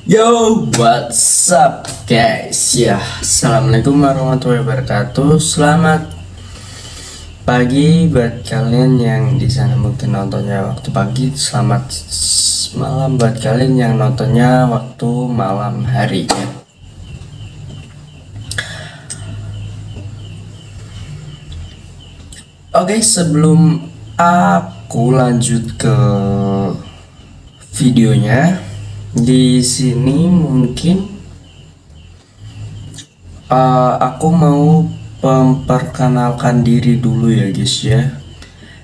Yo, what's up guys? Ya, assalamualaikum warahmatullahi wabarakatuh. Selamat pagi buat kalian yang di sana mungkin nontonnya waktu pagi. Selamat malam buat kalian yang nontonnya waktu malam hari ya. Oke, sebelum aku lanjut ke videonya, di sini mungkin aku mau memperkenalkan diri dulu ya guys ya.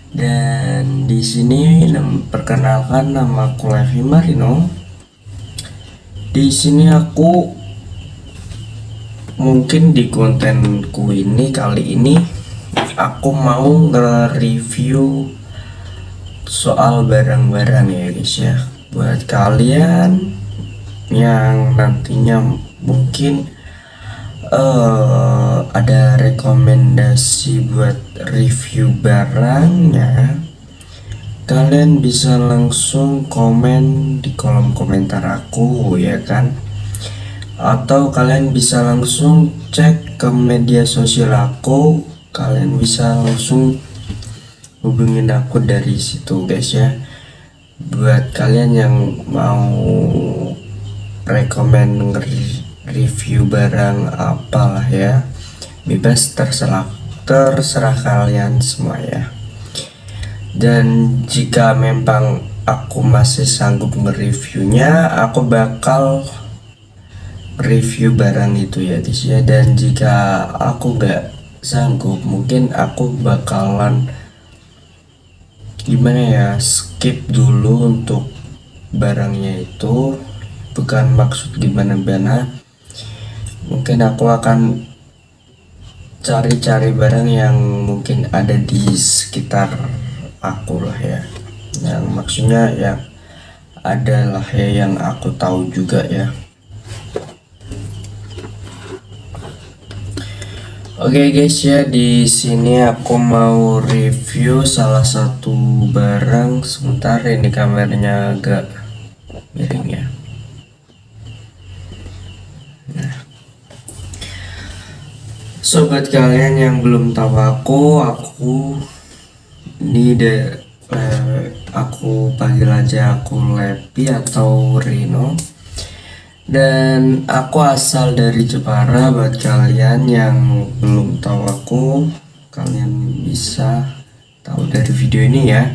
Dan di sini perkenalkan, nama aku Levi Marino. Di sini aku mungkin di kontenku ini kali ini aku mau nge-review soal barang-barang ya guys ya. Buat kalian yang nantinya mungkin ada rekomendasi buat review barangnya, kalian bisa langsung komen di kolom komentar aku ya kan, atau kalian bisa langsung cek ke media sosial aku. Kalian bisa langsung hubungin aku dari situ guys ya. Buat kalian yang mau rekomend review barang apalah ya, bebas, terserah kalian semua ya. Dan jika memang aku masih sanggup nge-reviewnya, aku bakal review barang itu ya guys ya. Dan jika aku gak sanggup, mungkin aku bakalan gimana ya, skip dulu untuk barangnya itu. Bukan maksud gimana-gimana, mungkin aku akan cari-cari barang yang mungkin ada di sekitar aku lah ya, yang maksudnya yang adalah ya yang aku tahu juga ya. Oke guys ya, di sini aku mau review salah satu barang. Sebentar, ini kameranya agak miring ya. Nah, sobat kalian yang belum tahu aku ini aku panggil aja aku Levi atau Rino. Dan aku asal dari Jepara. Buat kalian yang belum tahu aku, kalian bisa tahu dari video ini ya,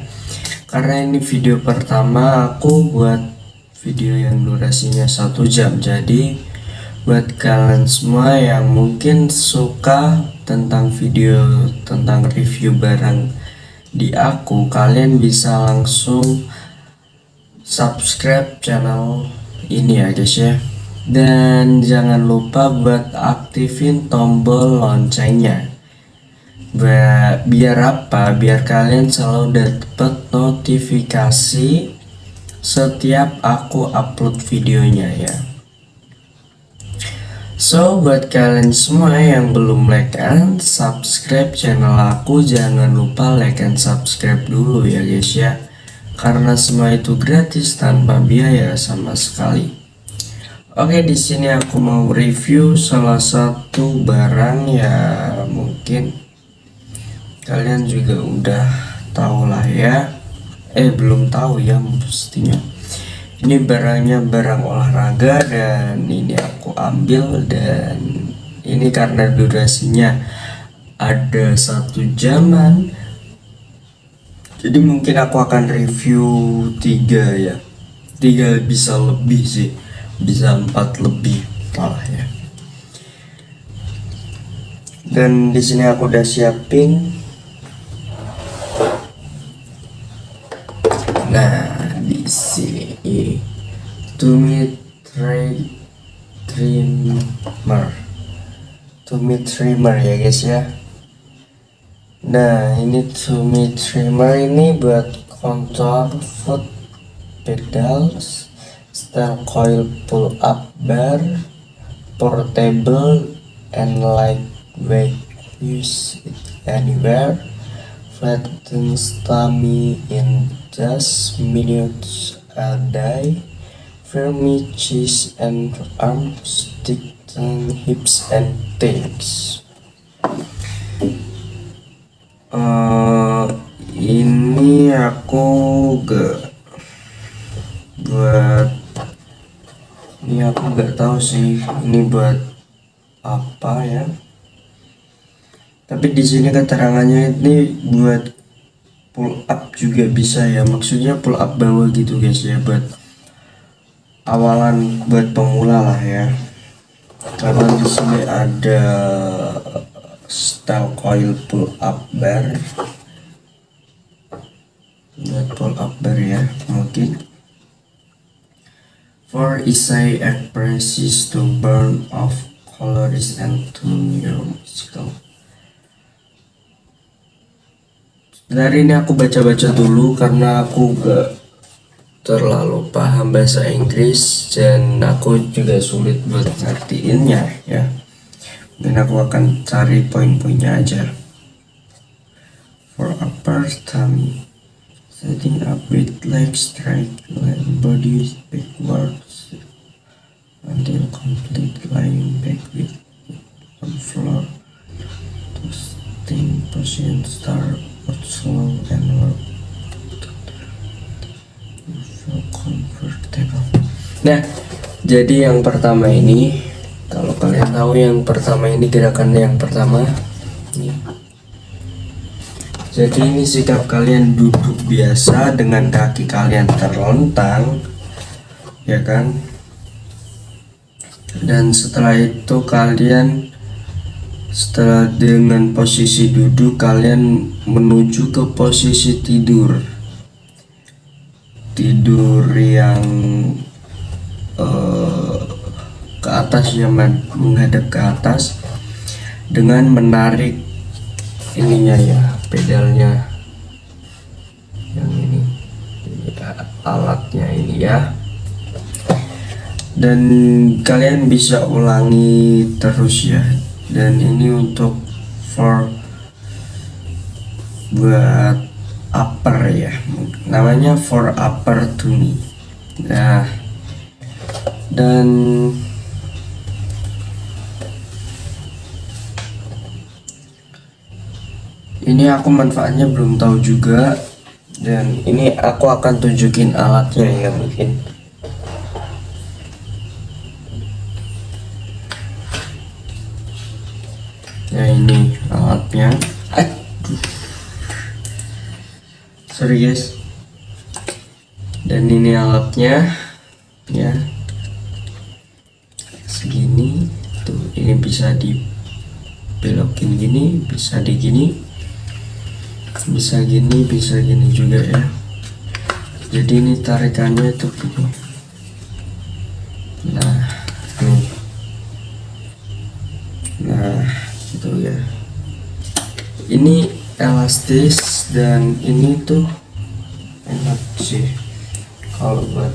karena ini video pertama aku buat video yang durasinya 1 jam. Jadi buat kalian semua yang mungkin suka tentang video tentang review barang di aku, kalian bisa langsung subscribe channel ini ya guys ya. Dan jangan lupa buat aktifin tombol loncengnya. Biar apa? Biar kalian selalu dapat notifikasi setiap aku upload videonya ya. So buat kalian semua yang belum like and subscribe channel aku, jangan lupa like and subscribe dulu ya guys ya, karena semua itu gratis tanpa biaya sama sekali. Oke, di sini aku mau review salah satu barang ya, mungkin kalian juga udah tahu lah ya. Belum tahu ya pastinya. Ini barangnya barang olahraga dan ini aku ambil, dan ini karena durasinya ada 1 jaman, jadi mungkin aku akan review 3 ya. 3 bisa lebih sih, bisa 4 lebih malah ya. Dan di sini aku udah siapin. Nah, di sini tumit trimmer ya guys ya. Nah, ini tumit trimmer ini buat kontrol foot pedals, style coil pull up bar, portable and lightweight, use it anywhere, flattens tummy in just minutes a day, firmly chest and arms, sticks and hips and thighs. Ini aku gak tahu sih ini buat apa ya. Tapi di sini keterangannya ini buat pull up juga bisa ya. Maksudnya pull up bawah gitu guys ya, buat awalan, buat pemula lah ya. Karena di sini ada style coil pull up bar, buat pull up bar ya mungkin. For easy exercises to burn off calories and tune your muscle. Dari ini aku baca-baca dulu karena aku gak terlalu paham bahasa Inggris dan aku juga sulit buat ngertiinnya ya. Dan aku akan cari poin-poinnya aja. For upper tummy, setting up with legs straight and body backwards until complete, lying back with on floor. To stay position, start slow and work feel comfortable. Nah, jadi yang pertama ini, kalau kalian tahu yang pertama ini gerakan yang pertama nih. Jadi ini sikap kalian duduk biasa dengan kaki kalian terlentang, ya kan? Dan setelah itu kalian, setelah dengan posisi duduk, kalian menuju ke posisi tidur yang ke atas ya, menghadap ke atas dengan menarik ininya ya, pedalnya yang ini alatnya ini ya. Dan kalian bisa ulangi terus ya. Dan ini untuk buat upper ya, namanya for upper tummy. Nah, dan ini aku manfaatnya belum tahu juga, dan ini aku akan tunjukin alatnya ya mungkin. Nah ini alatnya. Aduh, sorry guys. Dan ini alatnya ya, segini tuh. Ini bisa dibelokin gini, bisa digini, bisa gini, bisa gini juga ya. Jadi ini tarikannya tuh gini. Nah nih, nah gitu ya. Ini elastis dan ini tuh enak sih kalau buat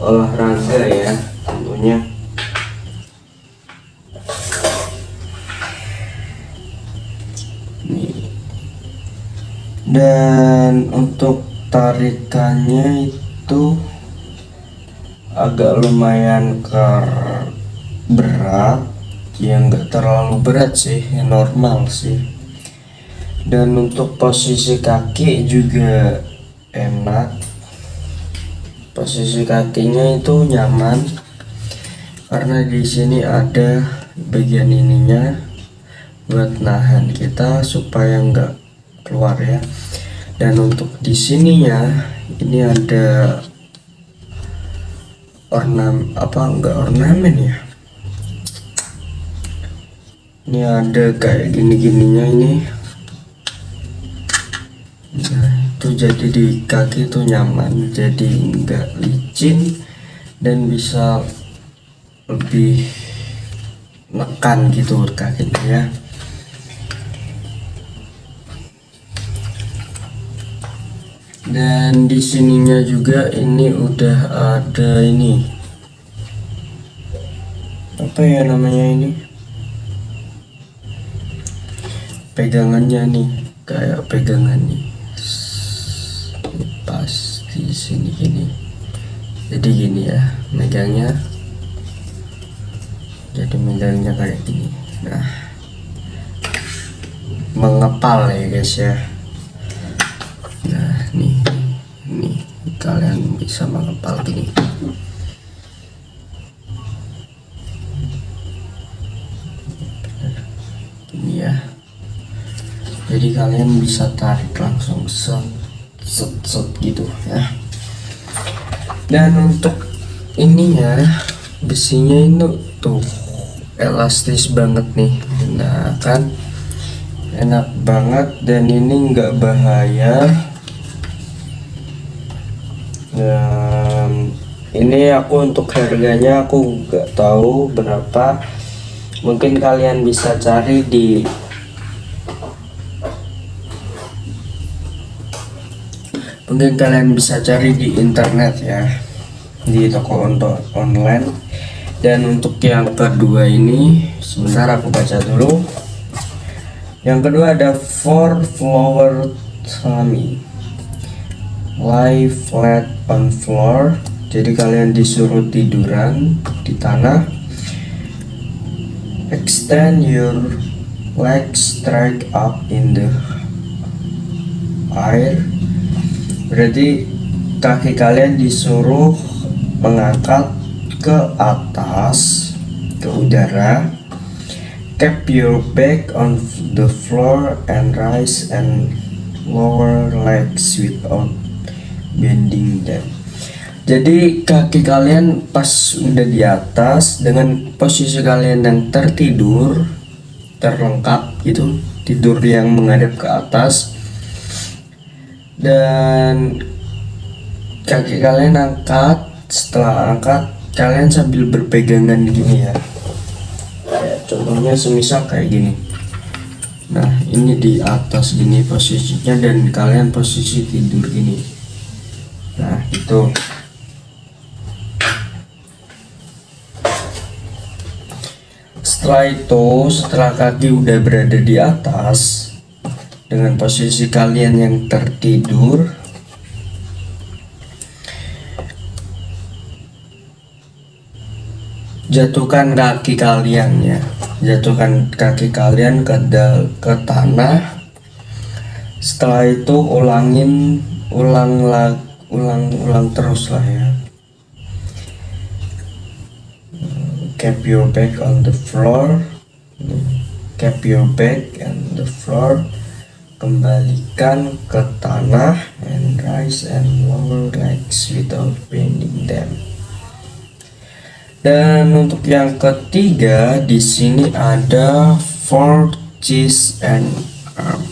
olahraga ya tentunya. Nih. Dan untuk tarikannya itu agak lumayan berat ya, nggak terlalu berat sih, normal sih. Dan untuk posisi kaki juga enak, posisi kakinya itu nyaman karena di sini ada bagian ininya buat nahan kita supaya nggak keluar ya. Dan untuk di sininya ini ada ornamen ya, ini ada kayak gini-gininya ini. Nah itu jadi di kaki itu nyaman, jadi nggak licin dan bisa lebih nekan gitu kakinya ya. Dan di sininya juga ini udah ada ini, apa ya namanya ini, pegangannya nih, kayak pegangan nih pas di sini gini. Jadi gini ya, megangnya, jadi megangnya kayak gini. Nah, mengepal ya guys ya. Nah nih kalian bisa mengepal gini. Gini ya, jadi kalian bisa tarik langsung set gitu ya. Dan untuk ininya, besinya itu tuh elastis banget nih. Nah kan enak banget, dan ini enggak bahaya. Dan ini aku untuk harganya aku nggak tahu berapa, mungkin kalian bisa cari di internet ya, di toko online. Dan untuk yang kedua ini, sebentar aku baca dulu. Yang kedua ada 4 floor tummy, lie flat on floor. Jadi kalian disuruh tiduran di tanah. Extend your legs straight up in the air. Berarti kaki kalian disuruh mengangkat ke atas, ke udara. Keep your back on the floor and rise and lower legs without bending them. Jadi kaki kalian pas udah di atas, dengan posisi kalian yang terlengkap gitu, tidur yang menghadap ke atas, dan kaki kalian angkat. Setelah angkat, kalian sambil berpegangan gini ya. Contohnya semisal kayak gini. Nah ini di atas gini posisinya, dan kalian posisi tidur gini. Nah itu. Setelah kaki udah berada di atas dengan posisi kalian yang tertidur, jatuhkan kaki kalian ya, jatuhkan kaki kalian ke tanah. Setelah itu ulang terus lah ya. Keep your back on the floor, keep your back on the floor, kembalikan ke tanah, and rise and lower legs without bending them. Dan untuk yang ketiga di sini ada 4 chest and arm.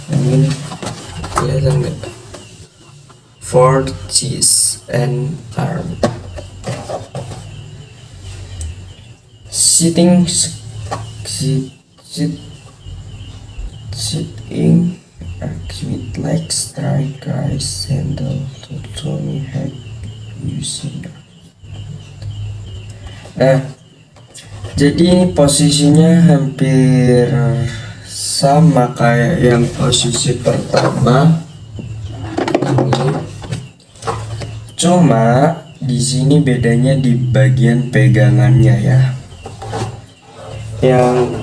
Ini kelihatan nggak? 4 chest and arm. Sitting with legs straight, rise sandal to tummy head using. Nah, jadi ini posisinya hampir sama kayak yang posisi pertama. Cuma di sini bedanya di bagian pegangannya ya. Yang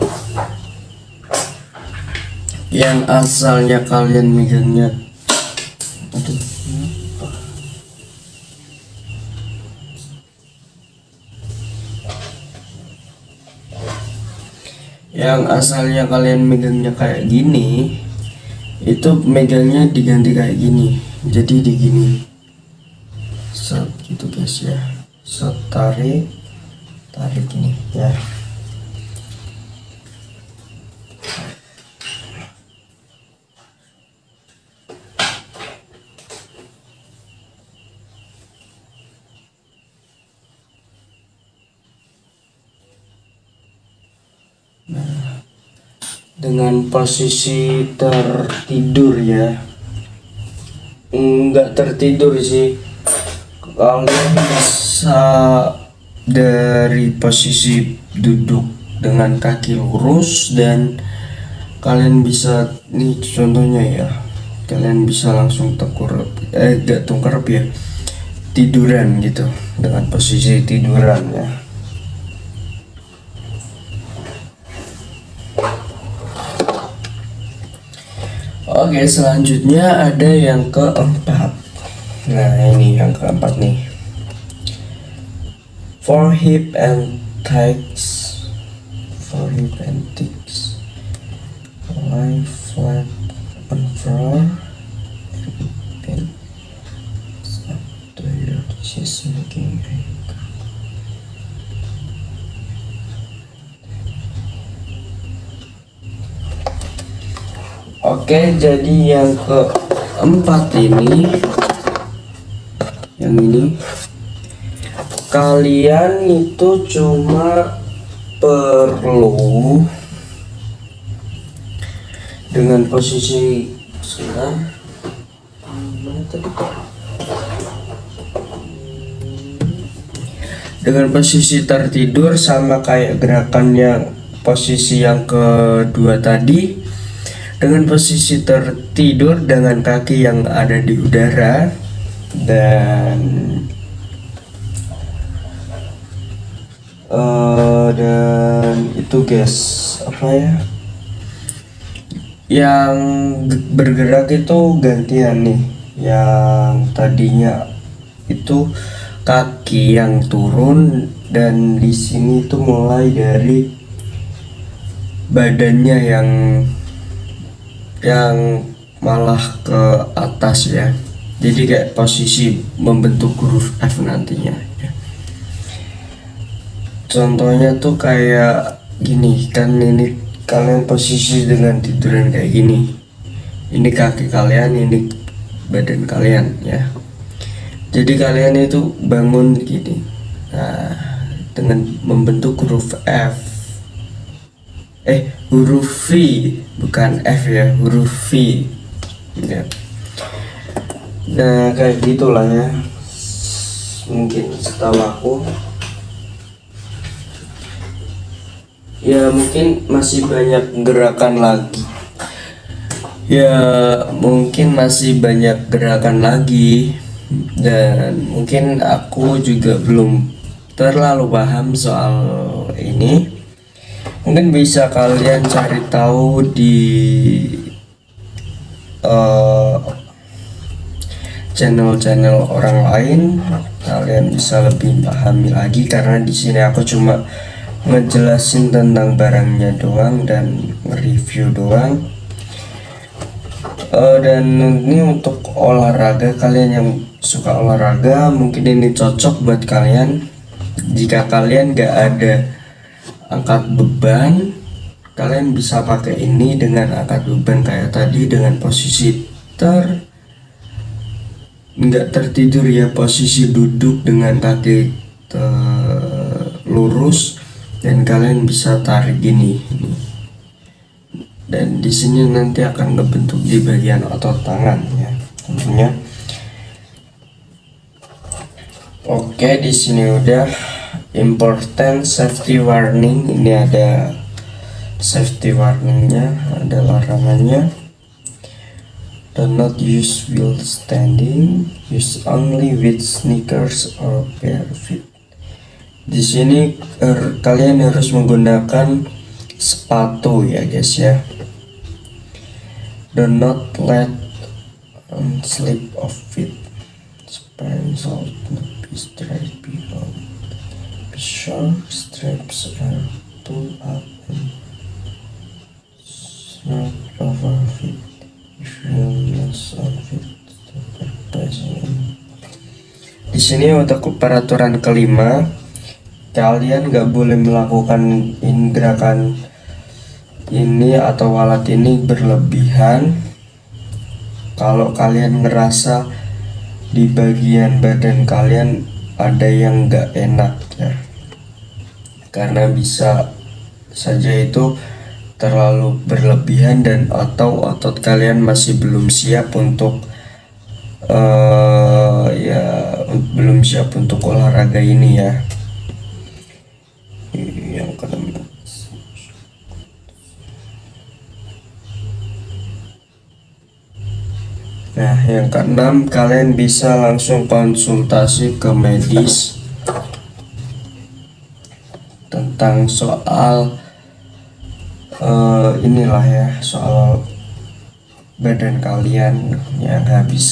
asalnya kalian megangnya, kayak gini, itu megangnya diganti kayak gini. Jadi di gini, set gitu guys ya, set tarik gini ya. Nah, dengan posisi tertidur ya, enggak tertidur sih, kalian bisa dari posisi duduk dengan kaki lurus, dan kalian bisa nih contohnya ya, kalian bisa langsung gak tengkurap ya, tiduran gitu, dengan posisi tiduran ya. Oke, selanjutnya ada yang keempat. Nah, ini yang keempat nih. For hip and thighs, lie flat on floor and up to your chest making a Oke, jadi yang keempat ini, yang ini, kalian itu cuma perlu dengan posisi sebentar, dengan posisi tertidur sama kayak gerakan yang posisi yang kedua tadi. Dengan posisi tertidur dengan kaki yang ada di udara dan itu guys, apa ya, yang bergerak itu gantian nih. Yang tadinya itu kaki yang turun, dan di sini tuh mulai dari badannya yang malah ke atas ya. Jadi kayak posisi membentuk huruf F nantinya ya. Contohnya tuh kayak gini kan, ini kalian posisi dengan tiduran kayak gini, ini kaki kalian, ini badan kalian ya. Jadi kalian itu bangun gini, nah dengan membentuk huruf F, huruf V, bukan F ya, huruf V ya. Nah kayak gitulah ya, mungkin setahu aku ya. Mungkin masih banyak gerakan lagi ya, mungkin masih banyak gerakan lagi, dan mungkin aku juga belum terlalu paham soal ini. Mungkin bisa kalian cari tahu di channel-channel orang lain, kalian bisa lebih pahami lagi, karena di sini aku cuma ngejelasin tentang barangnya doang dan nge-review doang. Dan ini untuk olahraga, kalian yang suka olahraga mungkin ini cocok buat kalian. Jika kalian gak ada angkat beban, kalian bisa pakai ini dengan angkat beban kayak tadi, dengan posisi nggak tertidur ya, posisi duduk dengan kaki lurus, dan kalian bisa tarik gini. Dan di sini nanti akan ngebentuk di bagian otot tangan ya tentunya. Oke, di sini udah important safety warning. Ini ada safety warningnya, ada larangannya. Do not use while standing, use only with sneakers or bare feet. Di sini kalian harus menggunakan sepatu ya guys ya. Do not let slip of feet. Spans out not be straight below. Be sure straps are pulled up and snap over feet. If you miss on feet, di sini untuk peraturan kelima, kalian nggak boleh melakukan gerakan ini atau alat ini berlebihan. Kalau kalian ngerasa di bagian badan kalian ada yang nggak enak ya, karena bisa saja itu terlalu berlebihan, dan atau otot kalian masih belum siap untuk belum siap untuk olahraga ini ya. Yang kedua, Nah, yang keenam, kalian bisa langsung konsultasi ke medis tentang soal inilah ya, soal badan kalian yang habis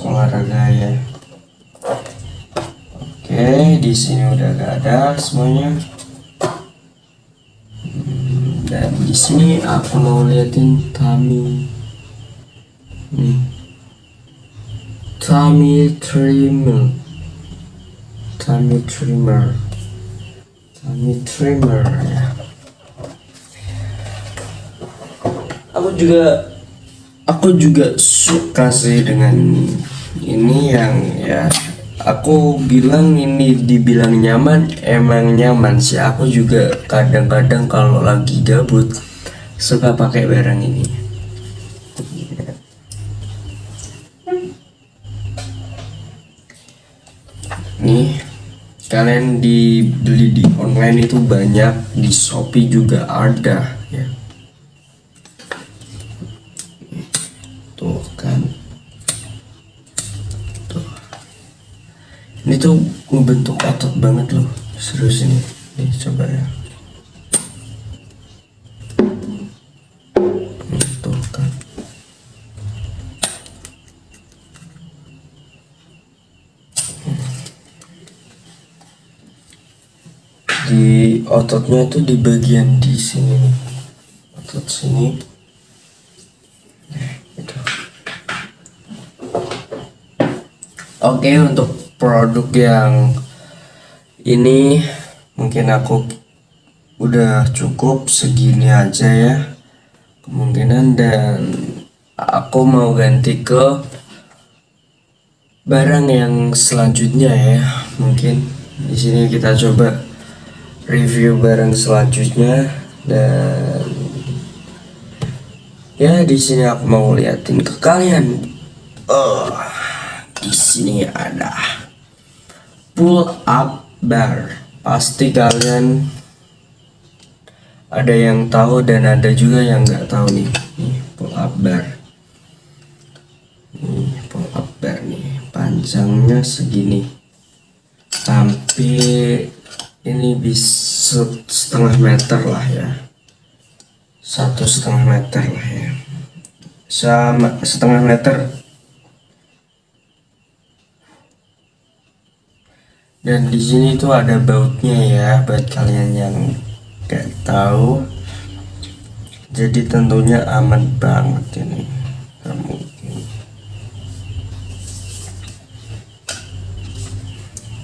olahraga ya. Oke, di sini udah gak ada semuanya. Dan di sini aku mau liatin tummy nih, tummy trimmer ya. Aku juga suka sih dengan ini, yang ya aku bilang ini dibilang nyaman, emang nyaman sih. Aku juga kadang-kadang kalau lagi gabut suka pakai barang ini. Nih, kalian dibeli di online itu banyak, di Shopee juga ada ya. Tuh kan, tuh. Ini tuh ngebentuk otot banget loh, serius ini. Nih coba ya. Tuh kan. Di ototnya tuh di bagian di sini nih, otot sini. Gitu. Oke, untuk produk yang ini mungkin aku udah cukup segini aja ya kemungkinan, dan aku mau ganti ke barang yang selanjutnya ya. Mungkin di sini kita coba review barang selanjutnya, dan ya di sini aku mau liatin ke kalian. Di sini ada pull up bar. Pasti kalian ada yang tahu dan ada juga yang nggak tahu nih. Nih pull up bar. Nih pull up bar nih, panjangnya segini. Sampai ini bisa 1,5 meter lah ya, 1,5 meter lah ya, sama 1,5 meter. Dan di sini tuh ada bautnya ya, buat kalian yang gak tahu. Jadi tentunya aman banget ini.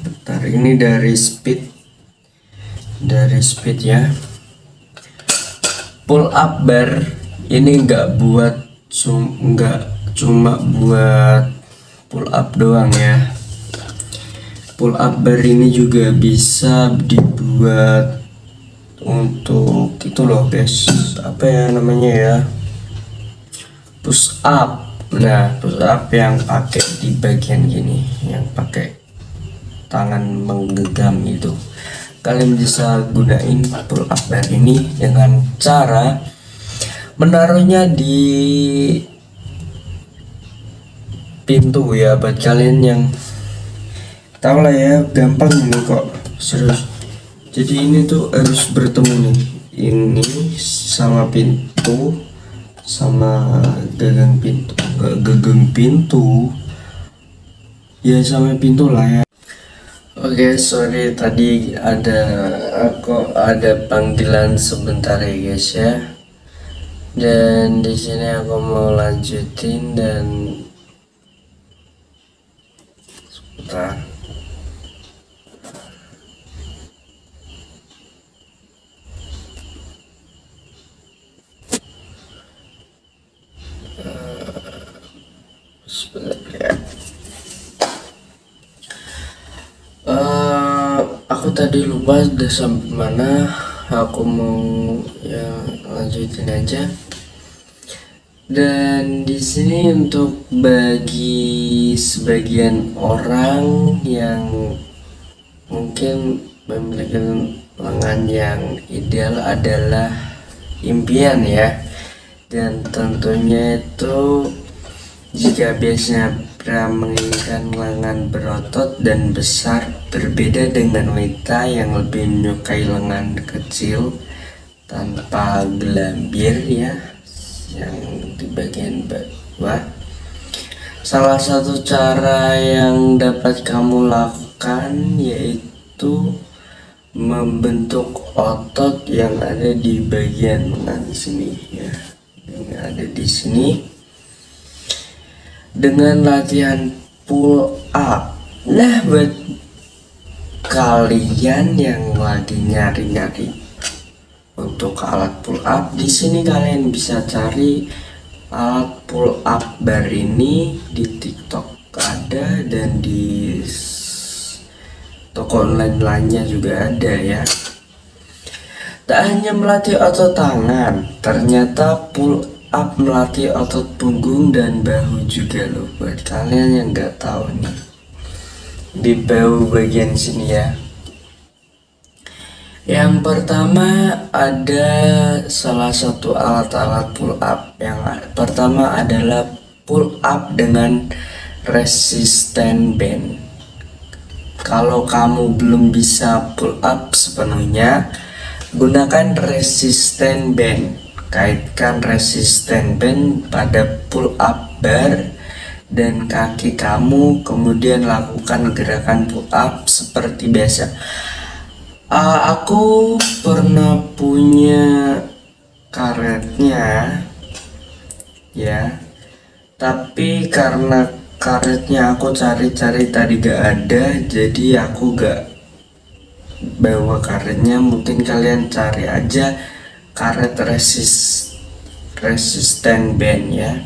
Bentar, ini dari speed ya. Pull up bar ini nggak cuma buat pull up doang ya. Pull up bar ini juga bisa dibuat untuk itu loh guys, apa ya namanya ya, push up. Nah, push up yang pakai di bagian gini, yang pakai tangan menggenggam itu. Kalian bisa gunain pull up bar ini dengan cara menaruhnya di pintu ya. Buat kalian yang tahu lah ya, gampang ini kok, serius. Jadi ini tuh harus bertemu nih, ini sama pintu, sama gagang pintu ya, sama pintu lah ya. Oke, sorry tadi ada panggilan sebentar ya guys ya. Dan di sini aku mau lanjutin, dan sebentar. Sebentar ya. Aku tadi lupa udah sampai mana. Aku mau ya lanjutin aja. Dan di sini untuk bagi sebagian orang yang mungkin memiliki lengan yang ideal adalah impian ya, dan tentunya itu Jika biasanya pria menginginkan lengan berotot dan besar, berbeda dengan wanita yang lebih menyukai lengan kecil tanpa gelambir ya, yang di bagian bawah. Salah satu cara yang dapat kamu lakukan yaitu membentuk otot yang ada di bagian lengan sini ya, yang ada di sini, dengan latihan pull up. Nah, buat kalian yang lagi nyari-nyari untuk alat pull up, di sini kalian bisa cari alat pull up bar ini di TikTok ada, dan di toko online lainnya juga ada ya. Tak hanya melatih otot tangan, ternyata pull up melatih otot punggung dan bahu juga loh. Buat kalian yang nggak tahu nih, di bahu bagian sini ya. Yang pertama ada salah satu alat-alat pull up. Yang pertama adalah pull up dengan resistance band. Kalau kamu belum bisa pull up sepenuhnya, gunakan resistance band. Kaitkan resistance band pada pull up bar dan kaki kamu, kemudian lakukan gerakan pull up seperti biasa. Aku pernah punya karetnya ya, tapi karena karetnya aku cari-cari tadi gak ada, jadi aku gak bawa karetnya. Mungkin kalian cari aja karet resistant band ya.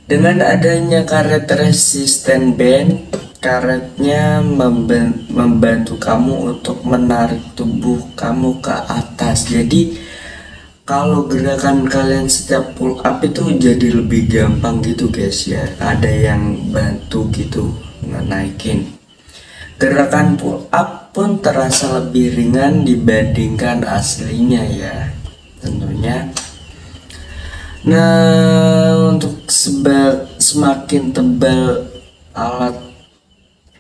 Dengan adanya karet resistant band, karetnya membantu kamu untuk menarik tubuh kamu ke atas. Jadi kalau gerakan kalian setiap pull up itu jadi lebih gampang gitu guys ya, ada yang bantu gitu naikin. Gerakan pull up pun terasa lebih ringan dibandingkan aslinya ya tentunya. Nah, untuk semakin tebal alat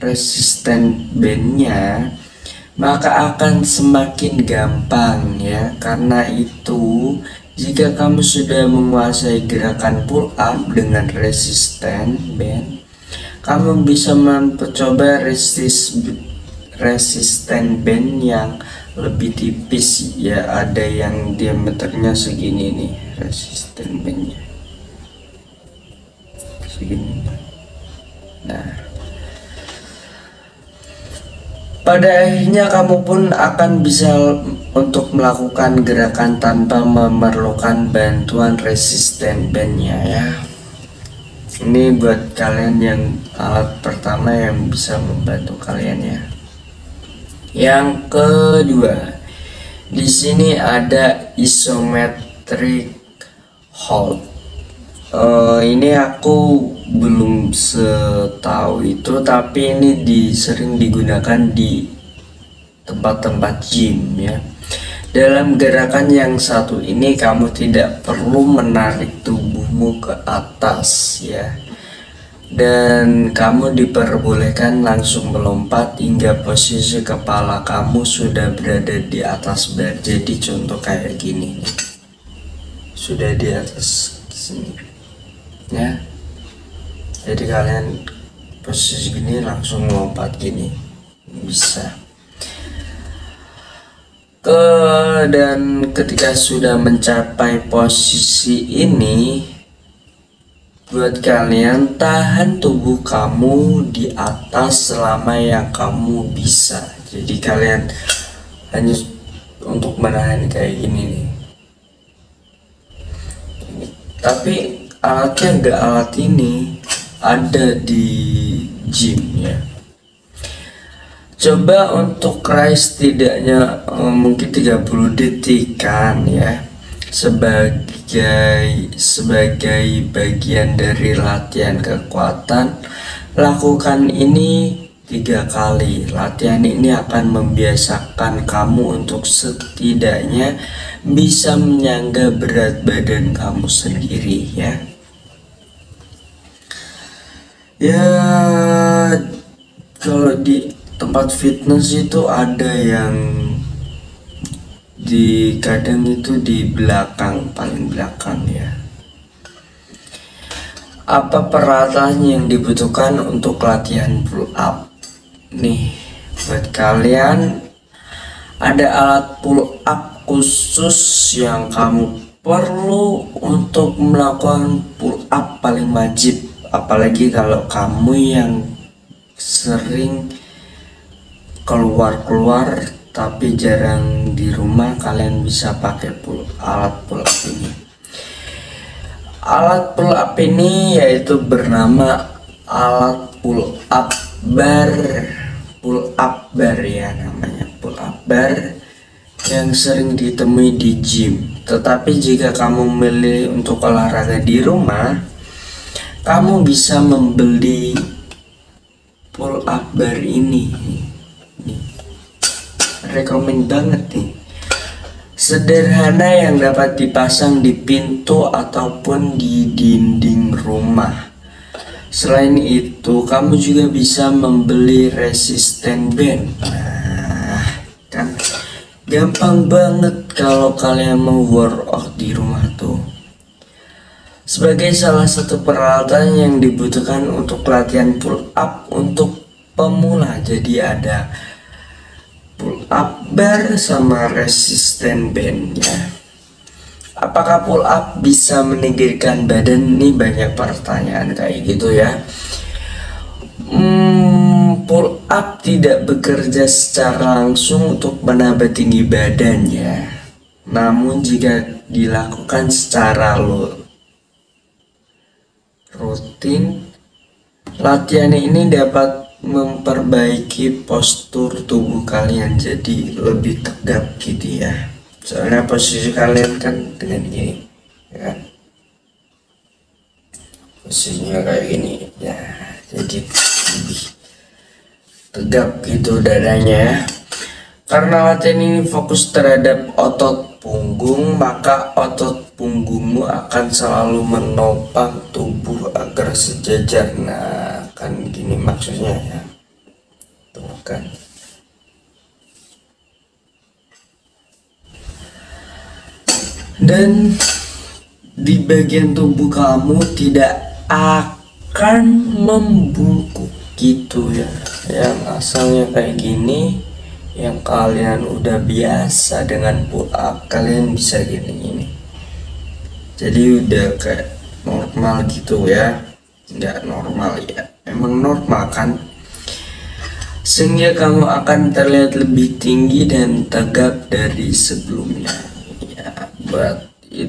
resisten bandnya, maka akan semakin gampang ya. Karena itu, jika kamu sudah menguasai gerakan pull up dengan resisten band, kamu bisa mencoba resisten band yang lebih tipis ya. Ada yang diameternya segini nih, resisten bandnya segini. Nah, pada akhirnya kamu pun akan bisa untuk melakukan gerakan tanpa memerlukan bantuan resisten bandnya ya. Ini buat kalian yang alat pertama yang bisa membantu kalian ya. Yang kedua, di sini ada isometric hold. Ini aku belum setahu itu, tapi ini sering digunakan di tempat-tempat gym ya. Dalam gerakan yang satu ini kamu tidak perlu menarik tubuhmu ke atas ya, dan kamu diperbolehkan langsung melompat hingga posisi kepala kamu sudah berada di atas bar. Jadi contoh kayak gini nih, sudah di atas sini ya. Jadi kalian posisi gini langsung lompat gini bisa. Dan ketika sudah mencapai posisi ini, buat kalian tahan tubuh kamu di atas selama yang kamu bisa. Jadi kalian hanya untuk menahan kayak gini nih. Tapi alatnya enggak alat ini ada di gym ya. Coba untuk raise setidaknya mungkin 30 detikan ya, sebagai bagian dari latihan kekuatan. Lakukan ini 3 kali. Latihan ini akan membiasakan kamu untuk setidaknya bisa menyangga berat badan kamu sendiri ya. Ya, kalau di tempat fitness itu ada yang di kadang itu di belakang, paling belakang ya. Apa peralatan yang dibutuhkan untuk latihan pull up? Nih, buat kalian ada alat pull up khusus yang kamu perlu untuk melakukan pull up paling wajib. Apalagi kalau kamu yang sering keluar-keluar tapi jarang di rumah, kalian bisa pakai alat pull up ini. Alat pull up ini yaitu bernama alat pull up bar. Pull up bar ya namanya, pull up bar yang sering ditemui di gym. Tetapi jika kamu memilih untuk olahraga di rumah, kamu bisa membeli pull up bar ini. Rekomen banget nih. Sederhana yang dapat dipasang di pintu ataupun di dinding rumah. Selain itu, kamu juga bisa membeli resisten band. Nah, kan gampang banget kalau kalian mau workout di rumah tuh. Sebagai salah satu peralatan yang dibutuhkan untuk latihan pull up untuk pemula, jadi ada pull up bar sama resisten bandnya. Apakah pull up bisa meninggikan badan? Ini banyak pertanyaan kayak gitu ya. Pull up tidak bekerja secara langsung untuk menambah tinggi badan ya. Namun jika dilakukan secara rutin, latihan ini dapat memperbaiki postur tubuh kalian jadi lebih tegap gitu ya. Soalnya posisi kalian kan dengan gini ya kan, posisinya kayak gini ya, jadi lebih tegap gitu dadanya. Karena latihan ini fokus terhadap otot punggung, maka otot punggungmu akan selalu menopang tubuh agar sejajar. Nah, kan gini maksudnya ya. Tuh kan. Dan di bagian tubuh kamu tidak akan membungkuk gitu ya. Yang asalnya kayak gini, yang kalian udah biasa dengan pull up, kalian bisa gini. Jadi udah kayak normal gitu ya. Nggak normal ya, emang normal kan, sehingga kamu akan terlihat lebih tinggi dan tegap dari sebelumnya ya.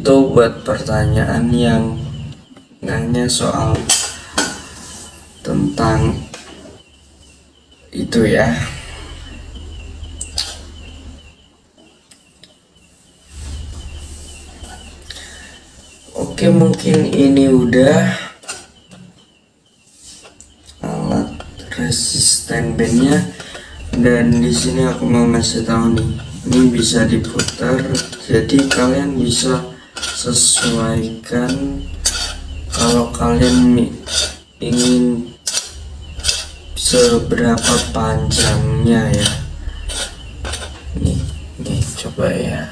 Buat pertanyaan yang nanya soal tentang itu ya. Oke, mungkin ini udah alat resisten bandnya. Dan di sini aku mau ngasih tahu nih, ini bisa diputar, jadi kalian bisa sesuaikan kalau kalian ingin seberapa panjangnya ya. Nih coba ya,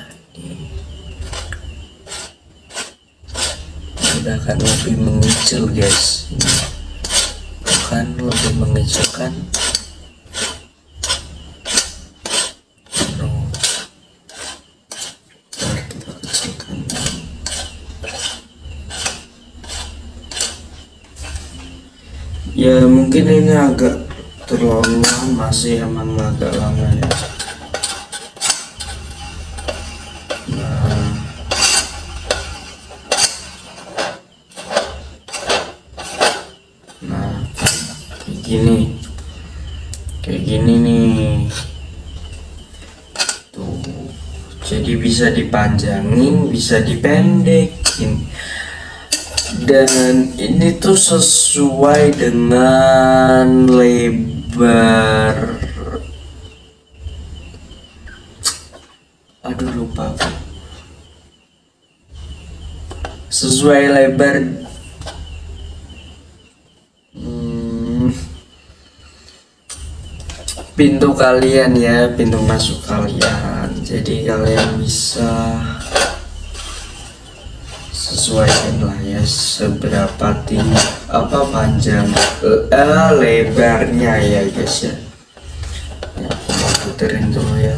udah kan lebih mengecil guys, kan lebih mengecil kan. Ya mungkin ini agak terlalu lama sih, emang agak lama ya. Nah kayak gini nih tuh, jadi bisa dipanjangin, bisa dipendekin. Dan ini tuh sesuai dengan lebar, aduh lupa, sesuai lebar pintu kalian ya, pintu masuk kalian. Jadi kalian bisa sesuaikan lah ya seberapa tinggi panjang lebarnya ya guys ya. Aku mau puterin dulu ya.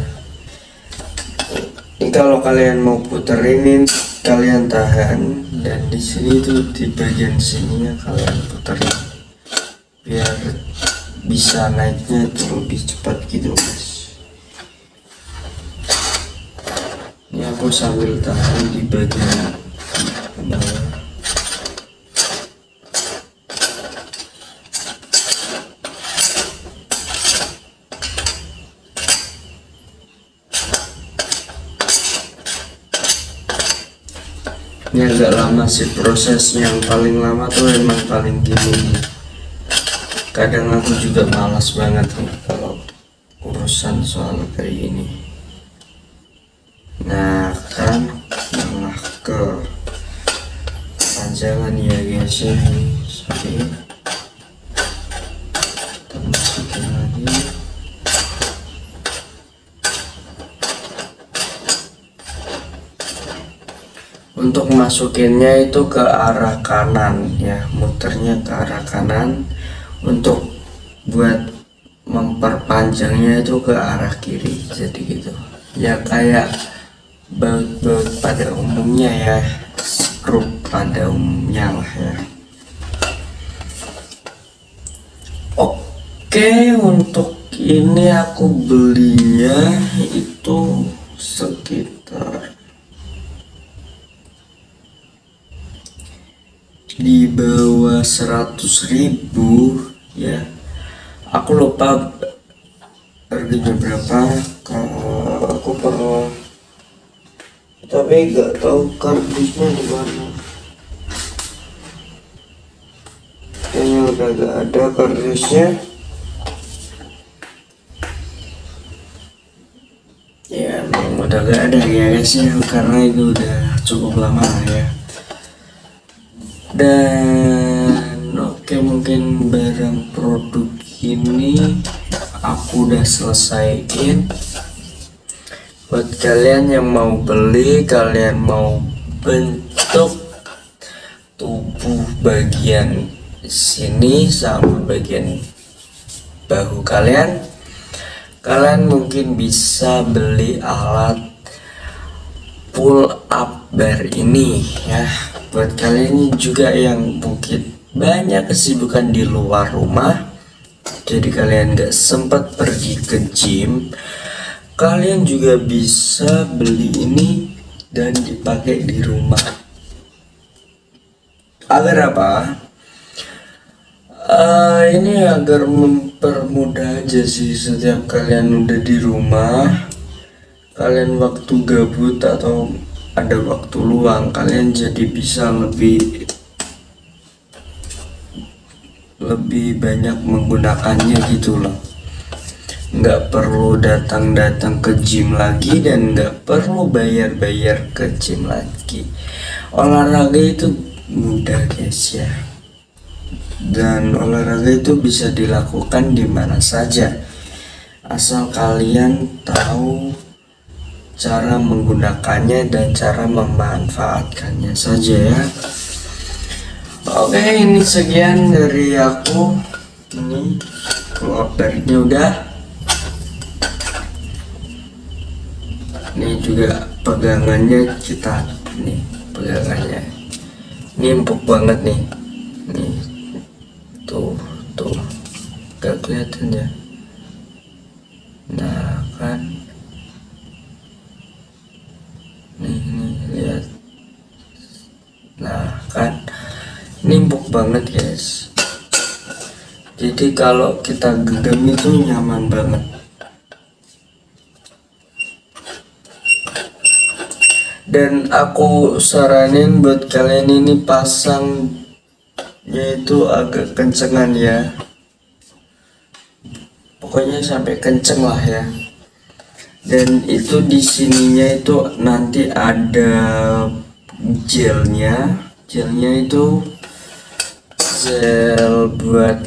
Ini kalau kalian mau puterin, kalian tahan, dan di sini tuh di bagian sininya kalian puterin biar bisa naiknya itu lebih cepat gitu guys. Ini aku sambil tahan di bagian bawah. Ini agak lama sih prosesnya, yang paling lama tuh emang paling gini nih. Kadang aku juga malas banget nih kalau urusan soal kayak ini. Nah kan malah ke panjangan ya guys ya. Sorry, kita masukin lagi. Untuk masukinnya itu ke arah kanan ya, muternya ke arah kanan. Untuk buat memperpanjangnya itu ke arah kiri, jadi gitu ya, kayak baut-baut pada umumnya ya, skrup pada umumnya lah ya. Oke, untuk ini aku belinya itu sekitar di bawah 100.000 ya. Aku lupa harganya berapa, aku pernah tapi nggak tahu kardusnya di mana. Kayaknya udah gak ada kardusnya ya, memang udah gak ada ya guys ya, karena itu udah cukup lama ya. Dan oke, mungkin barang produk ini aku udah selesaiin. Buat kalian yang mau beli, kalian mau bentuk tubuh bagian sini sama bagian bahu kalian, kalian mungkin bisa beli alat pull up bar ini ya. Buat kalian juga yang mungkin banyak kesibukan di luar rumah, jadi kalian gak sempat pergi ke gym, kalian juga bisa beli ini dan dipakai di rumah. Agar apa? Ini agar mempermudah aja sih, setiap kalian udah di rumah, kalian waktu gabut atau ada waktu luang, kalian jadi bisa lebih banyak menggunakannya gitu loh. Nggak perlu datang ke gym lagi dan nggak perlu bayar ke gym lagi. Olahraga itu mudah guys ya, dan olahraga itu bisa dilakukan di mana saja asal kalian tahu cara menggunakannya dan cara memanfaatkannya saja ya. Oke, ini sekian dari aku. Ini keluarnya udah. Ini juga pegangannya, kita nih pegangannya. Ini empuk banget nih. Nih. Tuh. Gak kelihatan ya. Nah, kan. Nih lihat. Nah, kan. Ini empuk banget guys, jadi kalau kita genggam itu nyaman banget. Dan aku saranin buat kalian ini pasangnya itu agak kencengan ya, pokoknya sampai kenceng lah ya. Dan itu di sininya itu nanti ada gelnya itu gel buat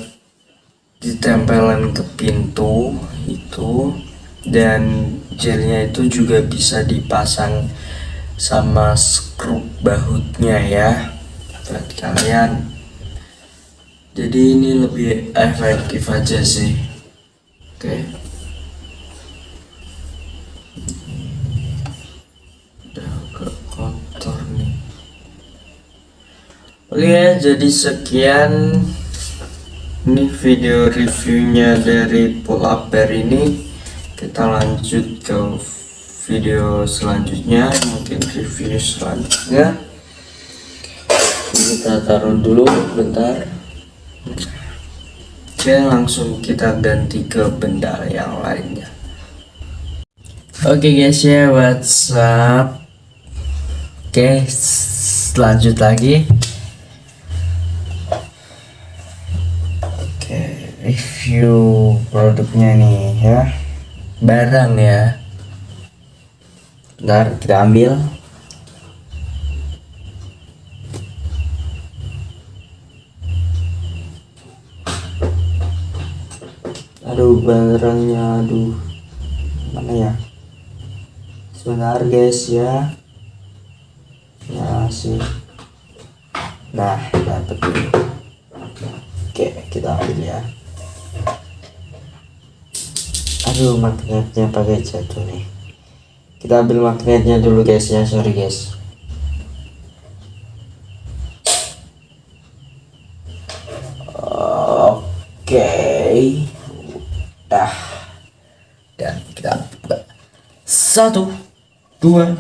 ditempelin ke pintu itu, dan jelnya itu juga bisa dipasang sama skrup bahutnya ya buat kalian. Jadi ini lebih efektif aja sih. Oke. Udah agak kotor nih. Oke, jadi sekian ini video reviewnya dari pull up bar ini. Kita lanjut ke video selanjutnya, mungkin review selanjutnya. Kita taruh dulu bentar. Oke, langsung kita ganti ke benda yang lainnya. Oke guys ya, what's up? Oke, lanjut lagi. Oke, review produknya nih ya, barang ya. Bentar, kita ambil. Aduh, barangnya, aduh, mana ya? Sebentar guys ya. Ya sih. Nah, dapet ini. Oke, kita ambil ya. Aduh, magnetnya pakai jatuh nih. Kita ambil magnetnya dulu guys ya, sorry guys. Oke, dan kita buka. 1, 2,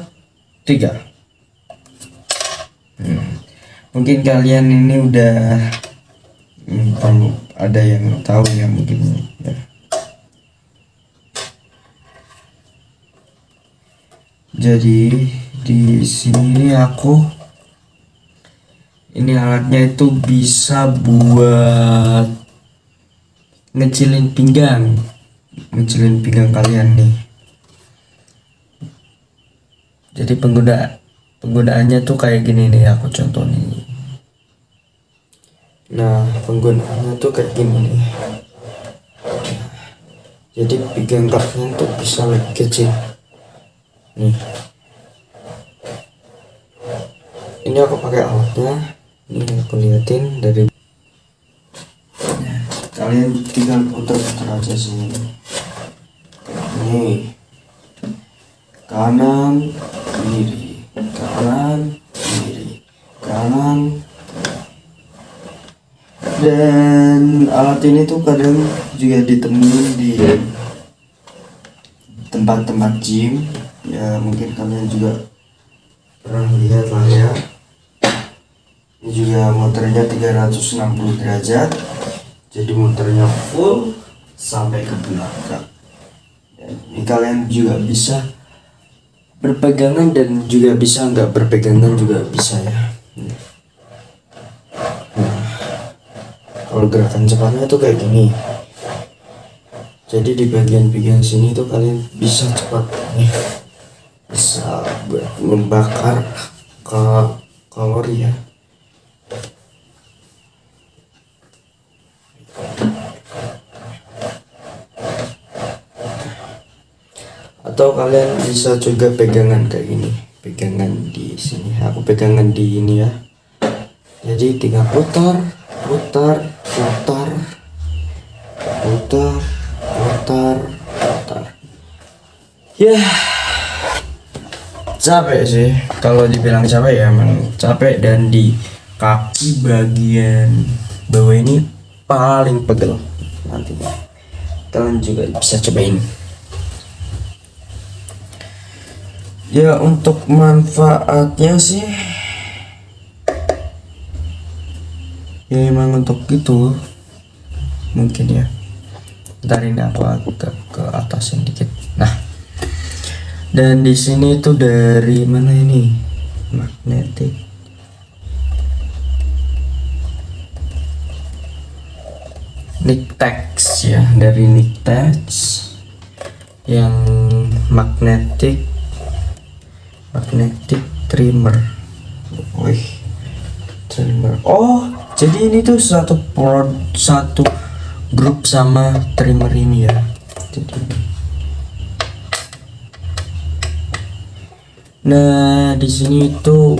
3. Mungkin kalian ini udah perlu ada yang tahu ya mungkin ya. Jadi di sini ini alatnya itu bisa buat ngecilin pinggang kalian nih. Jadi penggunaannya tuh kayak gini nih, aku contoh nih. Nah, penggunaannya tuh kayak gini nih. Jadi pinggang kalian tuh bisa lebih kecil nih. Ini aku pakai alatnya, ini aku liatin dari kalian tinggal putar-putar aja sini. Nih, kanan kiri, kanan kiri, kanan. Dan alat ini tuh kadang juga ditemuin di tempat-tempat gym ya, mungkin kalian juga pernah lihat lah ya. Ini juga muternya 360 derajat, jadi muternya full sampai ke belakang. Dan ini kalian juga bisa berpegangan dan juga bisa nggak berpegangan juga bisa ya. Nah, kalau gerakan cepatnya tuh kayak gini. Jadi di bagian-bagian sini tuh kalian bisa cepat nih, bisa membakar kalori ya. Atau kalian bisa juga pegangan kayak gini, pegangan di sini. Aku pegangan di ini ya. Jadi tinggal putar, ya. Capek sih, kalau dibilang capek ya emang capek, dan di kaki bagian bawah ini paling pegel. Nantinya kalian juga bisa cobain ya. Untuk manfaatnya sih ya emang untuk itu mungkin ya. Ntar ini aku agak ke atasin dikit. Nah, dan di sini tuh dari mana ini, magnetic. Nictex ya, dari Nictex yang magnetic trimmer. Trimmer. Oh, jadi ini tuh satu grup sama trimmer ini ya. Nah, di sini itu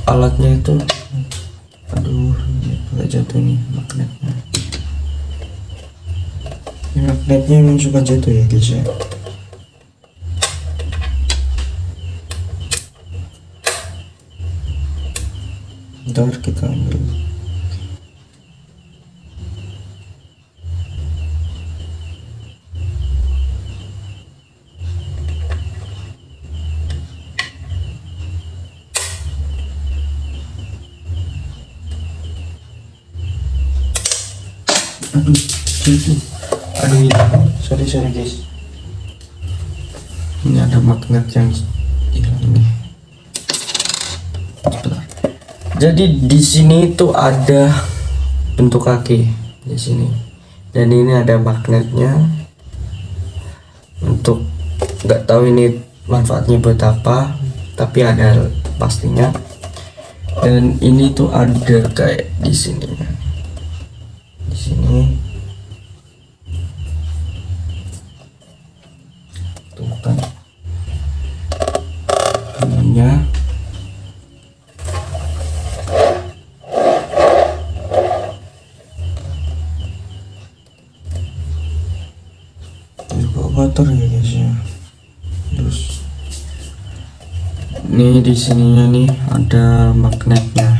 alatnya itu, aduh, ini agak jatuh nih magnetnya. Ini magnetnya memang suka jatuh ya guys ya. Ntar kita ambil. Aduh, jatuh. Aduh, ini sorry guys, ini ada magnet yang hilang nih. Jadi di sini tuh ada bentuk kaki di sini, dan ini ada magnetnya. Untuk nggak tahu ini manfaatnya buat apa, tapi ada pastinya. Dan ini tuh ada kayak di sini, tuh kan ininya. Juga kotor ya guys ya. Terus ini di sininya nih ada magnetnya.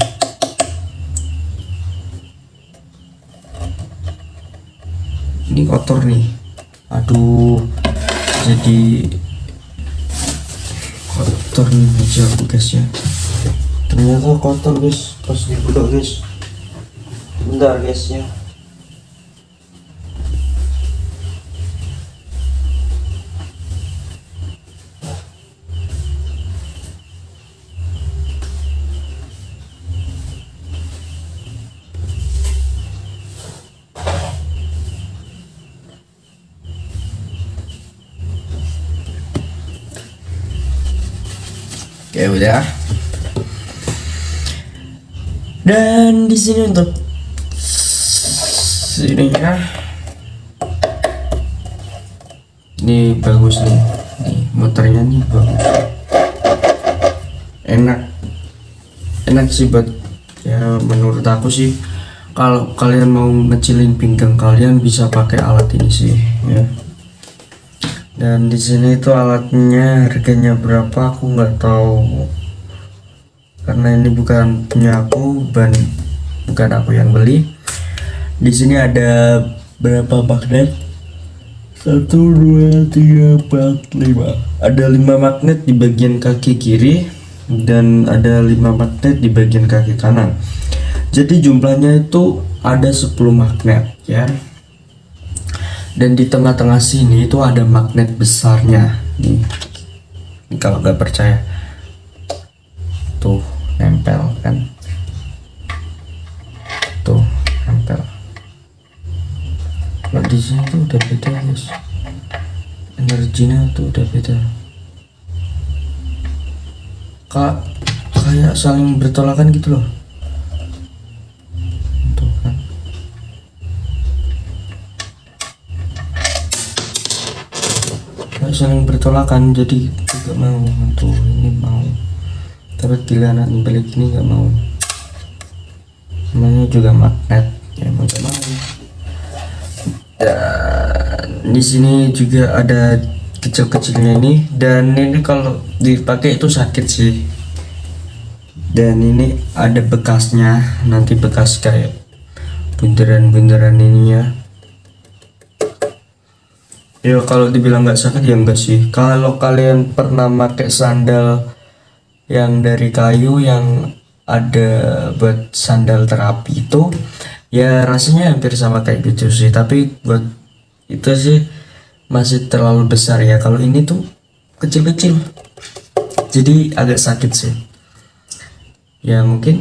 Ini kotor nih, aduh, jadi kotor nih meja aku guys ya. Ternyata kotor guys pas dibuka guys. Bentar guys ya. Oke, udah. Dan di sini untuk sininya, ini bagus nih, motornya nih bagus, enak sih buat ya, menurut aku sih. Kalau kalian mau ngecilin pinggang kalian bisa pakai alat ini sih ya. Dan di sini itu alatnya harganya berapa aku nggak tahu, karena ini bukan punya aku, bukan aku yang beli. Di sini ada berapa magnet? 1, 2, 3, 4, 5. Ada 5 magnet di bagian kaki kiri dan ada 5 magnet di bagian kaki kanan. Jadi jumlahnya itu ada 10 magnet ya. Dan di tengah-tengah sini itu ada magnet besarnya nih. Ini kalau nggak percaya, tuh nempel kan, tuh nempel. Nah, di sini tuh udah beda guys, energinya tuh udah beda, kayak saling bertolakan gitu loh. Tuh kan, kayak saling bertolakan, jadi tidak mau. Tuh ini mau, tapi giliran balik ini nggak mau. Namanya juga magnet ya, mau nggak mau. Dan di sini juga ada kecil-kecilnya ini, dan ini kalau dipakai itu sakit sih. Dan ini ada bekasnya, nanti bekas kayak bundaran-bundaran ininya. Ya kalau dibilang nggak sakit ya enggak sih. Kalau kalian pernah pakai sandal yang dari kayu yang ada buat sandal terapi itu, ya rasanya hampir sama kayak gitu sih, tapi buat itu sih masih terlalu besar ya. Kalau ini tuh kecil-kecil, jadi agak sakit sih ya. Mungkin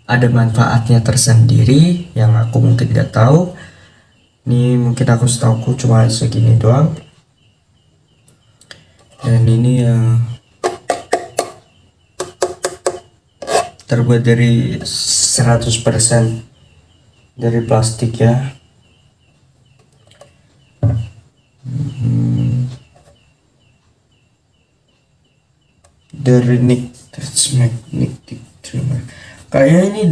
ada manfaatnya tersendiri yang aku mungkin tidak tahu. Ini mungkin aku setahu cuma segini doang. Dan ini yang terbuat dari 100% dari plastik ya. dari Touch Magnetic Trimmer. Kayaknya ini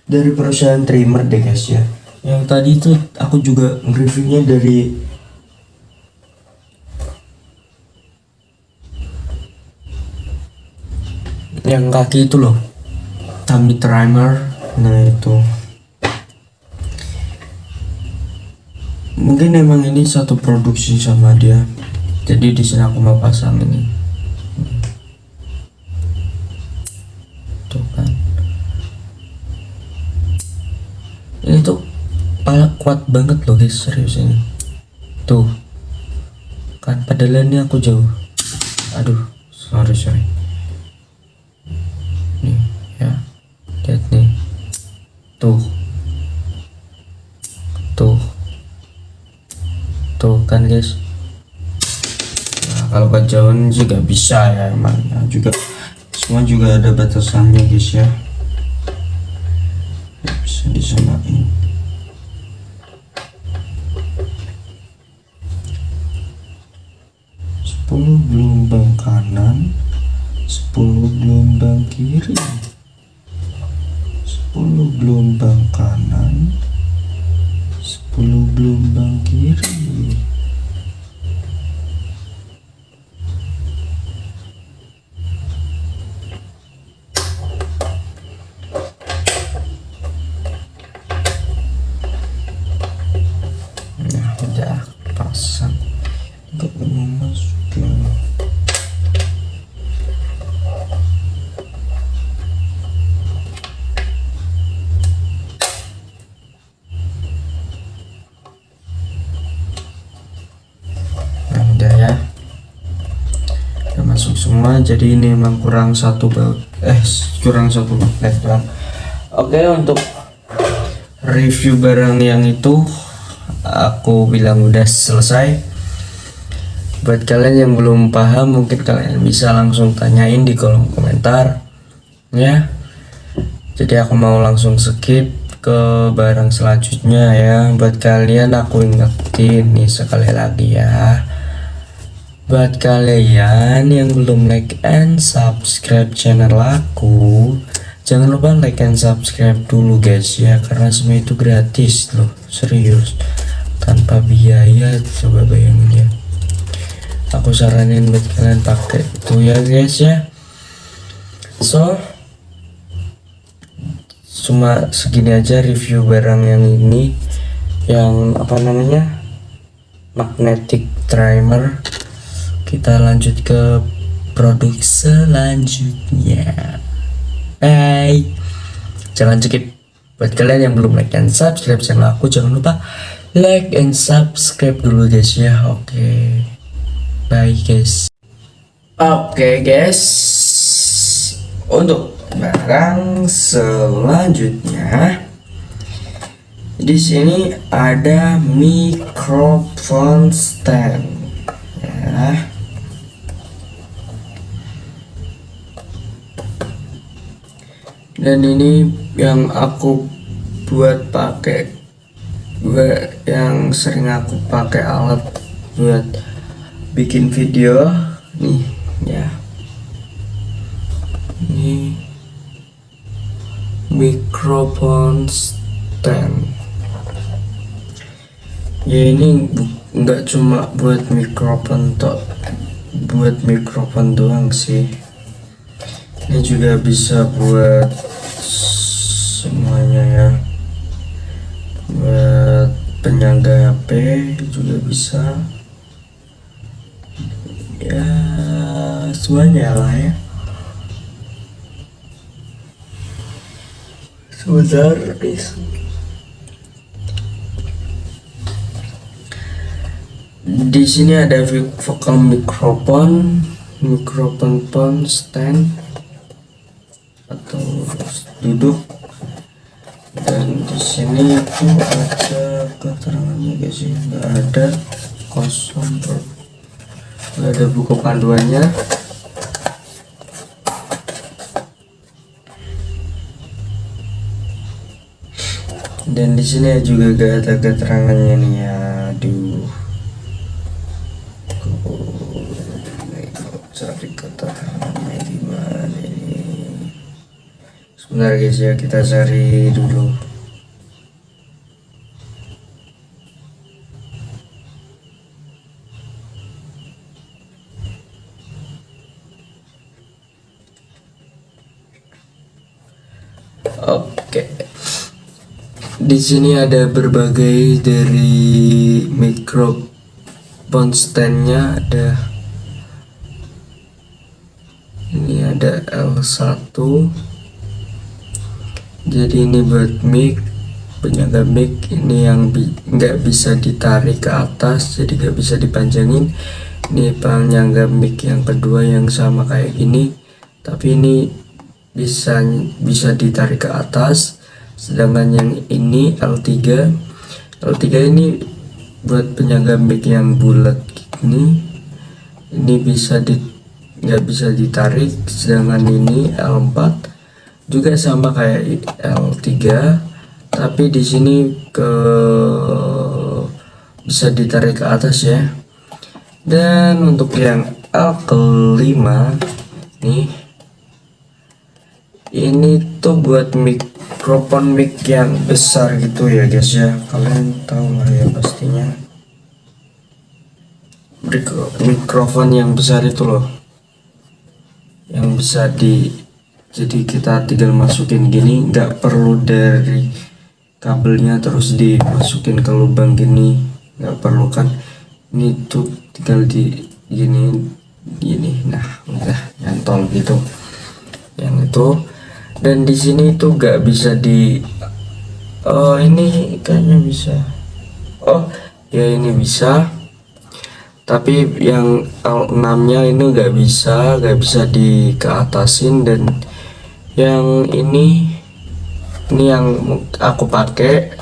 dari perusahaan trimmer deh guys ya. Yang tadi itu aku juga reviewnya dari yang kaki itu loh, tummy trimmer. Nah itu mungkin emang ini satu produksi sama dia, jadi di sini aku mau pasang ini tuh kan. Ini tuh kuat banget loh guys, serius ini tuh kan, padahal ini aku jauh, aduh sorry nih ya, lihat nih tuh kan guys. Nah kalau kejauhan juga bisa ya, emang ya, juga semua juga ada batasannya guys ya, bisa disamain. Sepuluh gelombang kanan, 10 gelombang kiri, 10 gelombang kanan, 10 gelombang kiri. Nah udah pasang, nggak mau masukin. Masuk semua, jadi ini emang kurang satu magnet doang. Oke, untuk review barang yang itu aku bilang udah selesai. Buat kalian yang belum paham, mungkin kalian bisa langsung tanyain di kolom komentar ya. Jadi aku mau langsung skip ke barang selanjutnya ya. Buat kalian aku ingetin nih sekali lagi ya, buat kalian yang belum like and subscribe channel aku, jangan lupa like and subscribe dulu guys ya, karena semua itu gratis loh, serius, tanpa biaya. Coba bayangin ya, aku saranin buat kalian pakai itu ya guys ya. So cuma segini aja review barang yang ini, yang apa namanya, magnetic trimmer. Kita lanjut ke produk selanjutnya. Bye. Jangan skip. Buat kalian yang belum like dan subscribe channel aku, jangan lupa like and subscribe dulu guys ya. Oke. Bye guys. Oke guys. Untuk barang selanjutnya, di sini ada microphone stand ya. Dan ini yang aku buat yang sering aku pakai alat buat bikin video nih ya. Ini microphone stand ya, ini nggak cuma buat mikrofon doang sih, ini juga bisa buat semuanya ya, buat penyangga HP juga bisa ya, semuanya lah ya. Sebentar guys, di sini ada vokal mikrofon stand atau duduk, dan di sini itu ada keterangannya guys ya, nggak ada, kosong bro, nggak ada buku panduannya. Dan di sini juga gak ada keterangannya nih ya, aduh, cari kata Bentar guys ya, kita cari dulu. Oke. Di sini ada berbagai dari microphone standnya, ada ini ada L1. Jadi ini buat mic, penyangga mic. Ini yang nggak bisa ditarik ke atas, jadi nggak bisa dipanjangin. Ini penyangga mic yang kedua yang sama kayak gini, tapi ini bisa ditarik ke atas. Sedangkan yang ini L3 ini buat penyangga mic yang bulat gini, ini nggak bisa ditarik. Sedangkan ini L4 juga sama kayak L3, tapi di sini bisa ditarik ke atas ya. Dan untuk yang L5 nih, ini tuh buat mikrofon mic yang besar gitu ya guys ya, kalian tahu lah ya pastinya, mikrofon yang besar itu loh, yang bisa jadi kita tinggal masukin gini, nggak perlu dari kabelnya terus dimasukin ke lubang gini, nggak perlu kan. Ini tuh tinggal di gini. Nah udah nyantol gitu yang itu. Dan di sini tuh nggak bisa ini kayaknya bisa, ya ini bisa, tapi yang L6 nya ini nggak bisa di keatasin. Dan yang ini yang aku pakai,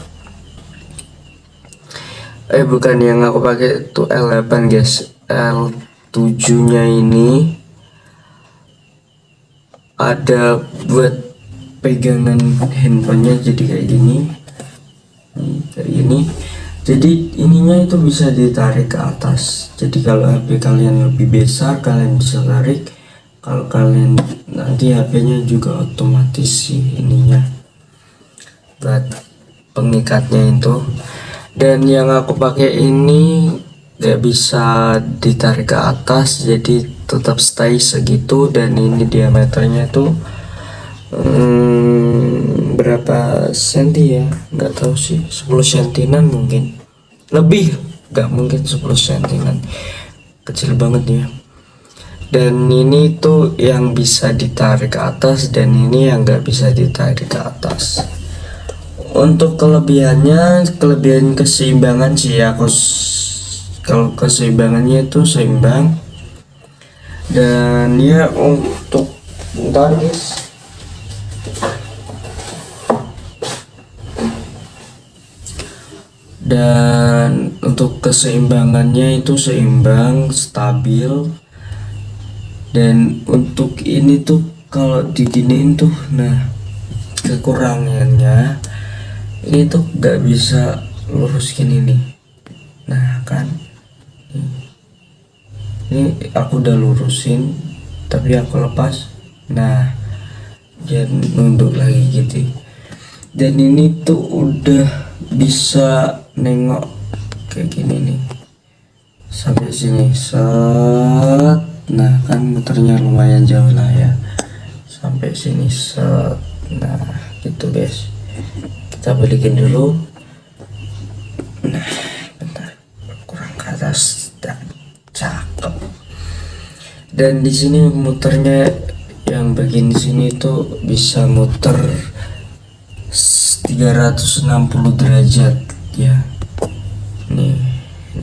bukan yang aku pakai itu L8 guys. L7 nya ini ada buat pegangan handphonenya, jadi kayak gini, jadi ininya itu bisa ditarik ke atas. Jadi kalau HP kalian lebih besar, kalian bisa tarik. Kalau kalian nanti HP-nya juga otomatis sih ininya buat pengikatnya itu. Dan yang aku pakai ini nggak bisa ditarik ke atas, jadi tetap stay segitu. Dan ini diameternya tuh berapa senti ya, nggak tahu sih, 10 sentinan mungkin, lebih nggak mungkin 10 sentinan, kecil banget ya. Dan ini tuh yang bisa ditarik ke atas, dan ini yang nggak bisa ditarik ke atas. Untuk kelebihan keseimbangan sih ya, kalau keseimbangannya itu seimbang. Dan ya untuk bentar guys, dan untuk keseimbangannya itu seimbang, stabil. Dan untuk ini tuh kalau diginiin tuh, nah kekurangannya ini tuh nggak bisa lurus gini nih. Nah kan ini aku udah lurusin, tapi aku lepas, nah dia nunduk lagi gitu. Dan ini tuh udah bisa nengok kayak gini nih sampai sini, set. Nah kan muternya lumayan jauh lah ya, sampai sini, set. Nah gitu guys, kita balikin dulu. Nah bentar, kurang ke atas, dan cakep. Dan di sini muternya yang bagian di sini tuh bisa muter 360 derajat ya. Nih,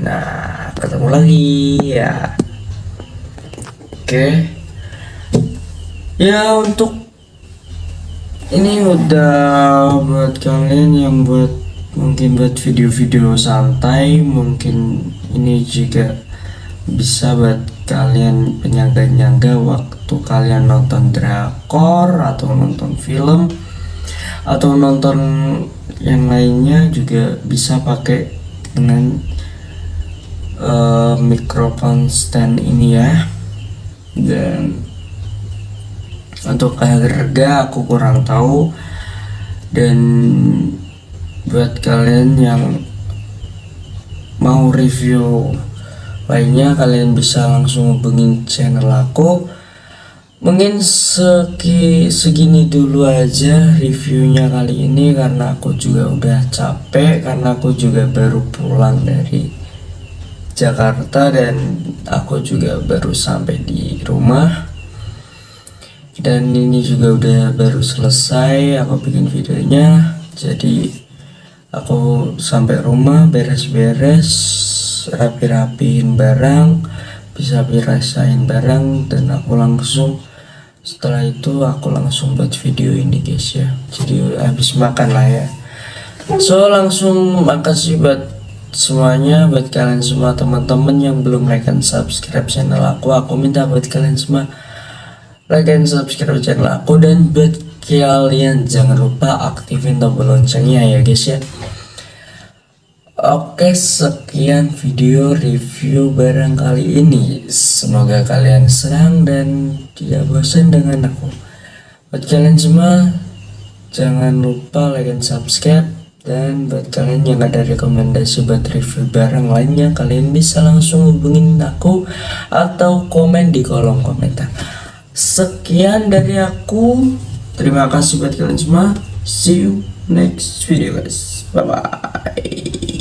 nah ketemu lagi ya. Oke ya, untuk ini udah buat kalian yang mungkin buat video-video santai. Mungkin ini juga bisa buat kalian penyangga-nyangga waktu kalian nonton drakor atau nonton film atau nonton yang lainnya, juga bisa pakai dengan mikrofon stand ini ya. Dan Untuk harga aku kurang tahu, dan buat kalian yang mau review lainnya kalian bisa langsung hubungin channel aku. Mungkin segini dulu aja reviewnya kali ini, karena aku juga udah capek, karena aku juga baru pulang dari Jakarta dan aku juga baru sampai di rumah. Dan ini juga udah baru selesai aku bikin videonya, jadi aku sampai rumah beres-beres, rapi-rapiin barang, bisa birasain barang, dan aku langsung setelah itu aku langsung buat video ini guys ya. Jadi habis makan lah ya, so langsung makasih buat semuanya, buat kalian semua teman-teman yang belum like dan subscribe channel aku minta buat kalian semua like dan subscribe channel aku, dan buat kalian jangan lupa aktifin tombol loncengnya ya guys ya. Oke, sekian video review barang kali ini, semoga kalian senang dan tidak bosan dengan aku. Buat kalian semua jangan lupa like dan subscribe, dan buat kalian yang ada rekomendasi buat review barang lainnya kalian bisa langsung hubungin aku atau komen di kolom komentar. Sekian dari aku, terima kasih buat kalian semua, see you next video guys, bye bye.